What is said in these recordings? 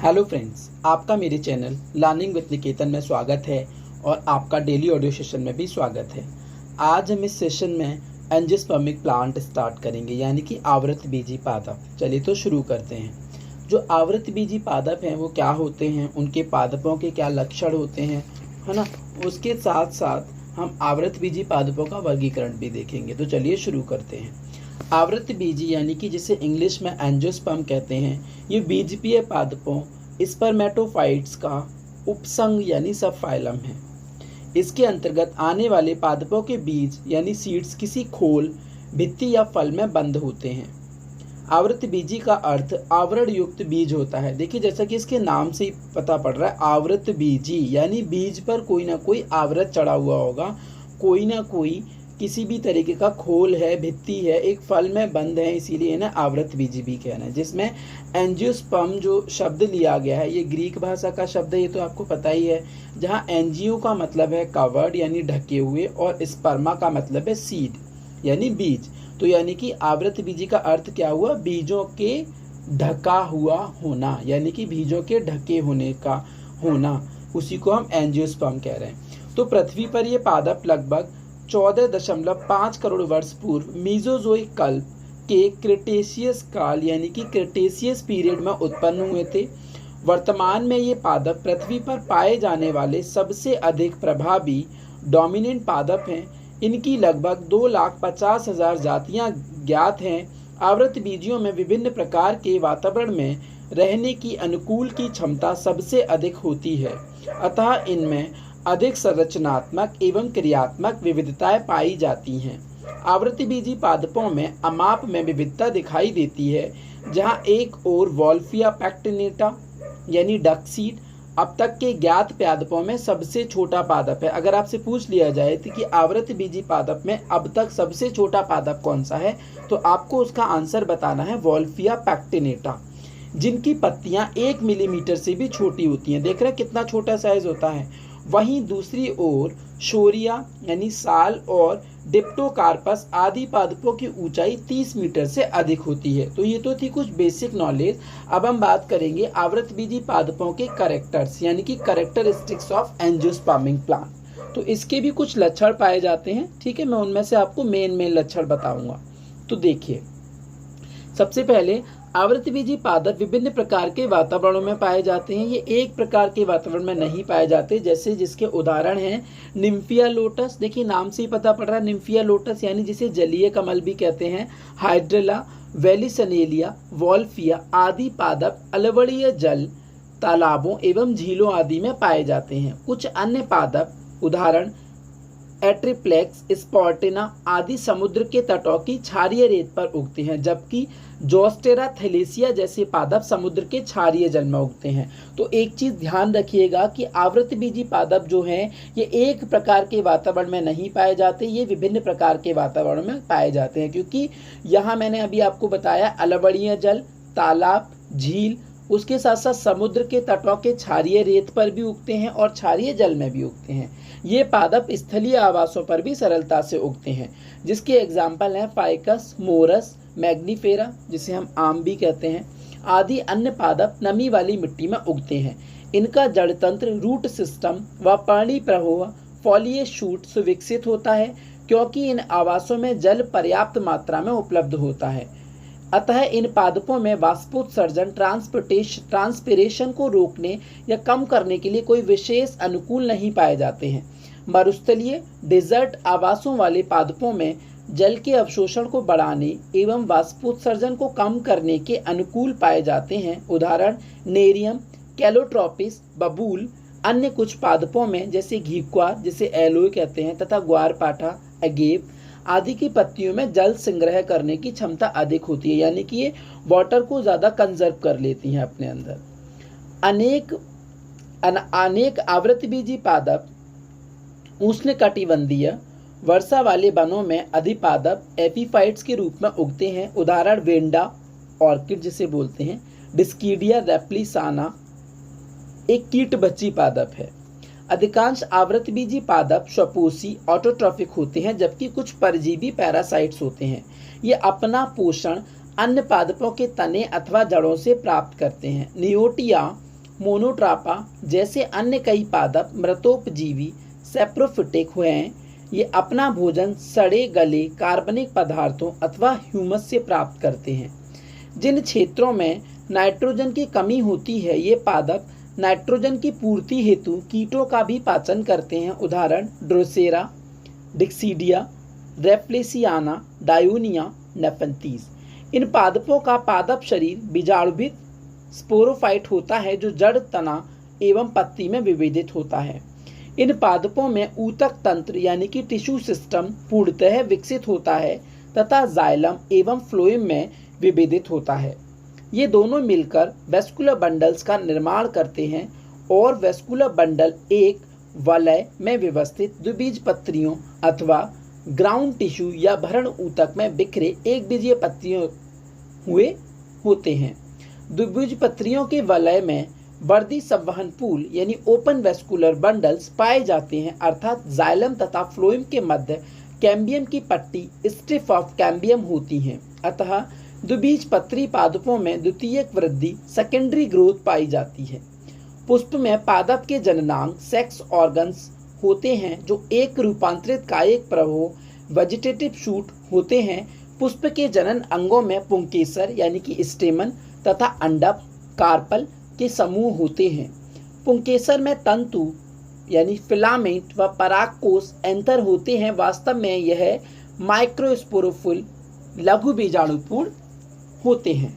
Hello friends, आपका मेरे channel learning with निकेतन में स्वागत है और आपका डेली ऑडियो सेशन में भी स्वागत है। आज हम इस सेशन में एंजियोस्पर्मिक प्लांट स्टार्ट करेंगे, यानी कि आवृतबीजी पादप। चलिए तो शुरू करते हैं। जो आवृतबीजी पादप हैं वो क्या होते हैं, उनके पादपों के क्या लक्षण होते हैं, है ना। उसके साथ साथ हम आवृतबीजी पादपों का वर्गीकरण भी देखेंगे। तो चलिए शुरू करते हैं। आवृतबीजी यानी कि जिसे इंग्लिश में एंजियोस्पर्म कहते हैं, ये बीजकीय पादपों स्पर्मेटोफाइट्स का उपसंग यानी सब फाइलम है। इसके अंतर्गत आने वाले पादपों के बीज यानी सीड्स किसी खोल, भित्ति या फल में बंद होते हैं। आवृतबीजी का अर्थ आवरण युक्त बीज होता है। देखिए, जैसा कि इसके नाम से ही पता पड़ रहा है, आवृतबीजी यानी बीज पर कोई ना कोई आवृत चढ़ा हुआ होगा, कोई ना कोई किसी भी तरीके का खोल है, भित्ति है, एक फल में बंद है, इसीलिए इन्हें आवृतबीजी भी कहना है। जिसमें एंजियोस्पर्म जो शब्द लिया गया है, ये ग्रीक भाषा का शब्द है, ये तो आपको पता ही है। जहाँ एंजियो का मतलब है कवर्ड यानी ढके हुए, और स्पर्मा का मतलब है सीड यानी बीज। तो यानी कि आवृतबीजी का अर्थ क्या हुआ, बीजों के ढका हुआ होना, यानी कि बीजों के ढके होने का होना, उसी को हम एंजियोस्पर्म कह रहे हैं। तो पृथ्वी पर ये पादप लगभग 14.5 करोड़ वर्ष पूर्व मीजोजोइक कल्प के क्रेटेशियस काल यानी कि क्रेटेशियस पीरियड में उत्पन्न हुए थे। वर्तमान में ये पादप पृथ्वी पर पाए जाने वाले सबसे अधिक प्रभावी डोमिनेंट पादप हैं। इनकी लगभग 2,50,000 जातियां ज्ञात हैं। आवृतबीजियों में विभिन्न प्रकार के वातावरण में रहने की अनुकूल की क्षमता सबसे अधिक होती है, अतः इनमें अधिक संरचनात्मक एवं क्रियात्मक विविधताएं पाई जाती हैं। आवृतबीजी पादपों में अमाप में विविधता दिखाई देती है, जहां एक ओर वॉल्फिया पैक्टिनेटा यानी डकसीड अब तक के ज्ञात पादपों में सबसे छोटा पादप है। अगर आपसे पूछ लिया जाए तो कि आवृतबीजी पादप में अब तक सबसे छोटा पादप कौन सा है, तो आपको उसका आंसर बताना है वॉल्फिया पैक्टिनेटा, जिनकी पत्तियां 1 मिलीमीटर से भी छोटी होती हैं। देख रहे हैं कितना छोटा साइज होता है। वहीं दूसरी ओर शोरिया यानी साल और डिप्टोकार्पस आदि पादपों की ऊंचाई 30 मीटर से अधिक होती है। तो ये तो थी कुछ बेसिक नॉलेज। अब हम बात करेंगे आवृतबीजी पादपों के कैरेक्टर्स यानी कि कैरेक्टरिस्टिक्स ऑफ एंजियोस्पर्मिक प्लांट। तो इसके भी कुछ लक्षण पाए जाते हैं, ठीक है। मैं उनमें से आपको मेन लक्षण बताऊंगा। तो देखिए, सबसे पहले आवृतबीजी पादप विभिन्न प्रकार के वातावरणों में पाए जाते हैं। ये एक प्रकार के वातावरण में नहीं पाए जाते, जैसे जिसके उदाहरण हैं निम्फिया लोटस। देखिए, नाम से ही पता पड़ रहा है निम्फिया लोटस यानी जिसे जलीय कमल भी कहते हैं। हाइड्रेला, वेलिसनेलिया, वॉल्फिया आदि पादप अलवणीय जल, तालाबों एवं झीलों आदि में पाए जाते हैं। कुछ अन्य पादप उदाहरण एट्रिप्लेक्स, स्पॉर्टिना आदि समुद्र के तटों की क्षारीय रेत पर उगते हैं, जबकि जोस्टेरा थैलेसिया जैसे पादप समुद्र के क्षारीय जल में उगते हैं। तो एक चीज ध्यान रखिएगा कि आवृतबीजी पादप जो हैं ये एक प्रकार के वातावरण में नहीं पाए जाते, ये विभिन्न प्रकार के वातावरण में पाए जाते हैं। क्योंकि यहाँ मैंने अभी आपको बताया अलवणीय जल, तालाब, झील, उसके साथ साथ समुद्र के तटों के क्षारीय रेत पर भी उगते हैं और क्षारीय जल में भी उगते हैं। ये पादप स्थलीय आवासों पर भी सरलता से उगते हैं, जिसके एग्जाम्पल हैं फाइकस, मोरस, मैग्नीफेरा जिसे हम आम भी कहते हैं, आदि अन्य पादप नमी वाली मिट्टी में उगते हैं। इनका जड़ तंत्र, रूट सिस्टम व पर्णी प्रवाह, फॉलिएज शूट सुविकसित होता है, क्योंकि इन आवासों में जल पर्याप्त मात्रा में उपलब्ध होता है। अतः इन पादपों में वाष्पोत्सर्जन, ट्रांसपिरेशन को रोकने या कम करने के लिए कोई विशेष अनुकूल नहीं पाए जाते हैं। मरुस्थलीय डेजर्ट आवासों वाले पादपों में जल के अवशोषण को बढ़ाने एवं वाष्पोत्सर्जन को कम करने के अनुकूल पाए जाते हैं। उदाहरण नेरियम, कैलोट्रोपिस, बबूल। अन्य कुछ पादपों में जैसे घीक्वार जिसे एलोय कहते हैं तथा ग्वारपाठा, अगेव आदि की पत्तियों में जल संग्रह करने की क्षमता अधिक होती है, यानी कि ये वाटर को ज़्यादा कंजर्व कर लेती हैं अपने अंदर। अनेक आवृतबीजी पादप उष्णकटिबंधीय वर्षा वाले वनों में अधिपादप एपीफाइट्स के रूप में उगते हैं। उदाहरण वेंडा ऑर्किड जिसे बोलते हैं, डिस्कीडिया रेप्लिसाना एक कीट बच्ची पादप है। अधिकांश आवृतबीजी पादप स्वपोषी ऑटोट्रॉफिक होते हैं, जबकि कुछ परजीवी पैरासाइट्स होते हैं। ये अपना पोषण अन्य पादपों के तने अथवा जड़ों से प्राप्त करते हैं। नियोटिया मोनोट्रापा जैसे अन्य कई पादप मृतोपजीवी सैप्रोफिटिक हुए हैं। ये अपना भोजन सड़े गले कार्बनिक पदार्थों अथवा ह्यूमस से प्राप्त करते हैं। जिन क्षेत्रों में नाइट्रोजन की कमी होती है, ये पादप नाइट्रोजन की पूर्ति हेतु कीटों का भी पाचन करते हैं। उदाहरण ड्रोसेरा, डिक्सीडिया, रेफ्लेसियाना, डायोनिया, नेफेंथीस। इन पादपों का पादप शरीर बीजाणुभित स्पोरोफाइट होता है जो जड़, तना एवं पत्ती में विभेदित होता है। इन पादपों में ऊतक तंत्र यानी कि टिश्यू सिस्टम पूर्णतः विकसित होता है तथा जाइलम एवं फ्लोएम में विभेदित होता है। ये दोनों मिलकर वेस्कुलर बंडल्स का निर्माण करते हैं और वेस्कुलर बंडल एक वलय में व्यवस्थित द्विबीजपत्रियों अथवा ग्राउंड टिश्यू या भरण ऊतक में बिखरे एक बीजीय पत्रियों हुए होते हैं। द्विबीजपत्रियों के वलय में वर्दी संवहन पूल यानी ओपन वेस्कुलर बंडल्स पाए जाते हैं, अर्थात जाइलम तथा फ्लोएम के मध्य कैम्बियम की पट्टी स्ट्रिप ऑफ कैम्बियम होती हैं। अतः द्विबीजपत्री पादपों में द्वितीयक वृद्धि सेकेंडरी ग्रोथ पाई जाती है। पुष्प में पादप के जननांग सेक्स ऑर्गन्स होते हैं जो एक रूपांतरित कायिक प्रवाह वेजिटेटिव शूट होते हैं। पुष्प के जनन अंगों में पुंकेसर यानी कि स्टेमन तथा अंडप कार्पल के समूह होते हैं। पुंकेसर में तंतु यानी फिलामेंट व परागकोश एंथर होते हैं। वास्तव में यह माइक्रोस्पोरोफिल लघु बीजाणुपूर्ण होते हैं।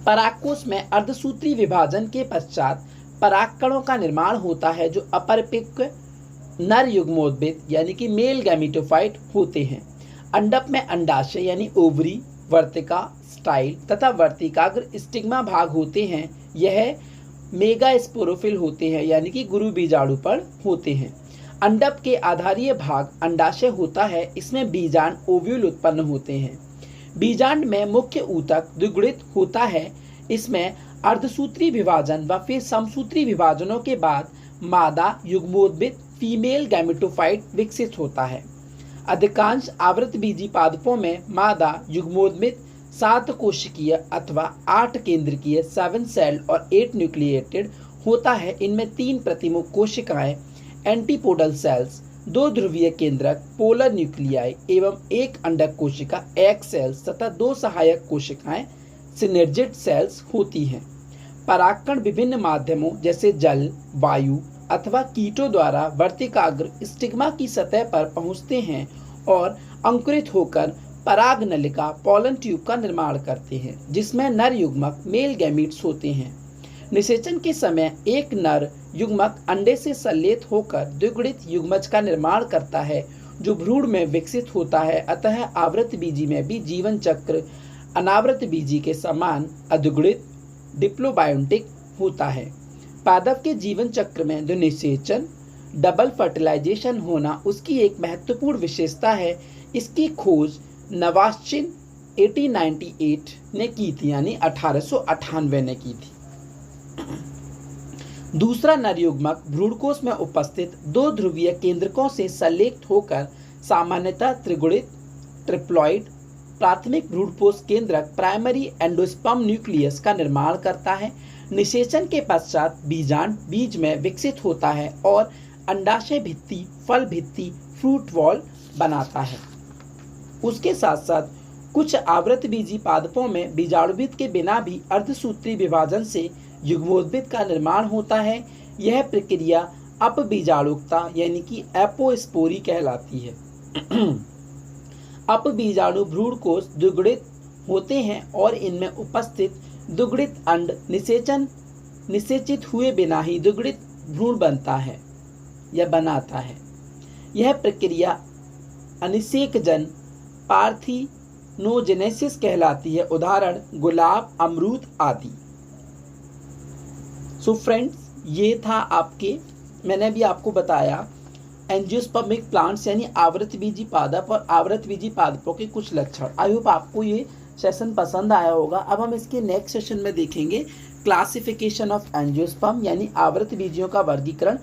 परागकोश में अर्धसूत्री विभाजन के पश्चात परागकणों का निर्माण होता है जो अपरिपक्व नर युग्मोद्भिद यानी कि मेल गैमेटोफाइट होते हैं। अंडप में अंडाशय यानी ओवरी, वर्तिका, स्टाइल तथा वर्तिकाग्र स्टिग्मा भाग होते हैं। यह मेगा स्पोरोफिल होते हैं यानी कि गुरु बीजाणुपर्ण होते हैं। अंडप के आधारीय भाग अंडाशय होता है। इसमें बीजांड ओव्यूल उत्पन्न होते हैं। बीजांड में मुख्य ऊतक द्विगुणित होता है। इसमें अर्धसूत्री विभाजन व फिर समसूत्री विभाजनों के बाद मादा युग्मोद्भिद फीमेल गैमेटोफाइट विकसित होता है। अधिकांश आवृतबीजी पादपों में मादा युग्मोद्भिद 7 कोशिकीय अथवा 8 केंद्रकीय 7 सेल्ड और 8 न्यूक्लिएटेड होता है। इनमें 3 प्रतिमुख कोशिकाएं एंटीपोडल सेल्स, 2 ध्रुवीय केंद्रक पोलर न्यूक्लियाई एवं 1 अंडक कोशिका एग सेल्स तथा 2 सहायक कोशिकाएं सिनर्जिड सेल्स होती हैं। परागकण विभिन्न माध्यमों जैसे जल, वायु अथवा कीटों द्वारा वर्तिकाग्र स्टिग्मा की सतह पर पहुंचते हैं और अंकुरित होकर पराग नलिका पॉलन ट्यूब का निर्माण करते हैं जिसमें नर युग्मक मेल गैमीट्स होते हैं। निषेचन के समय एक नर युग्मक अंडे से संलेत होकर द्विगुणित युग्मज का निर्माण करता है जो भ्रूण में विकसित होता है। अतः आवृतबीजी में भी जीवन चक्र अनावृतबीजी के समान अद्विगुणित डिप्लोबायोटिक होता है। पादप के जीवन चक्र में जो निषेचन डबल फर्टिलाइजेशन होना उसकी एक महत्वपूर्ण विशेषता है। इसकी खोज नवाश्चिन 1898 ने की थी यानी 1898 ने की थी। दूसरा नर युग्मक भ्रूणकोश में उपस्थित 2 ध्रुवीय केंद्रकों से संलेख होकर सामान्यतः त्रिगुणित ट्रिप्लॉइड प्राथमिक भ्रूणपोष केंद्रक प्राइमरी एंडोस्पर्म न्यूक्लियस का निर्माण करता है। निषेचन के पश्चात बीजांड बीज में विकसित होता है और अंडाशय भित्ति, फल भित्ति, फ्रूट वॉल बनाता है। उसके साथ साथ कुछ आवृतबीजी पादपों में बीजाणुभिद के बिना भी अर्धसूत्री विभाजन से युग्मोद्भिद का निर्माण होता है। यह प्रक्रिया अपबीजाणुकता यानी कि एपोस्पोरी कहलाती है। अपबीजाणु भ्रूणकोश द्विगुणित होते हैं और इनमें उपस्थित द्विगुणित अंड निषेचित हुए बिना ही द्विगुणित भ्रूण बनता है या बनाता है। यह प्रक्रिया अनिषेकजन पार्थिनोजेनेसिस कहलाती है। उदाहरण गुलाब, अमरूद आदि। सो फ्रेंड्स, ये था मैंने भी आपको बताया एंजियोस्पर्मिक प्लांट्स यानी आवृतबीजी पादप और आवृतबीजी पादपों के कुछ लक्षण। आई होप आपको ये सेशन पसंद आया होगा। अब हम इसके नेक्स्ट सेशन में देखेंगे क्लासिफिकेशन ऑफ एंजियोस्पर्म यानी आवृतबीजियों का वर्गीकरण।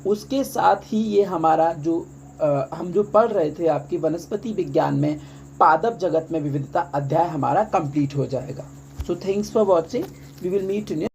उसके साथ ही ये हमारा हम जो पढ़ रहे थे आपकी वनस्पति विज्ञान में पादप जगत में विविधता अध्याय हमारा कंप्लीट हो जाएगा। So thanks for watching. We will meet in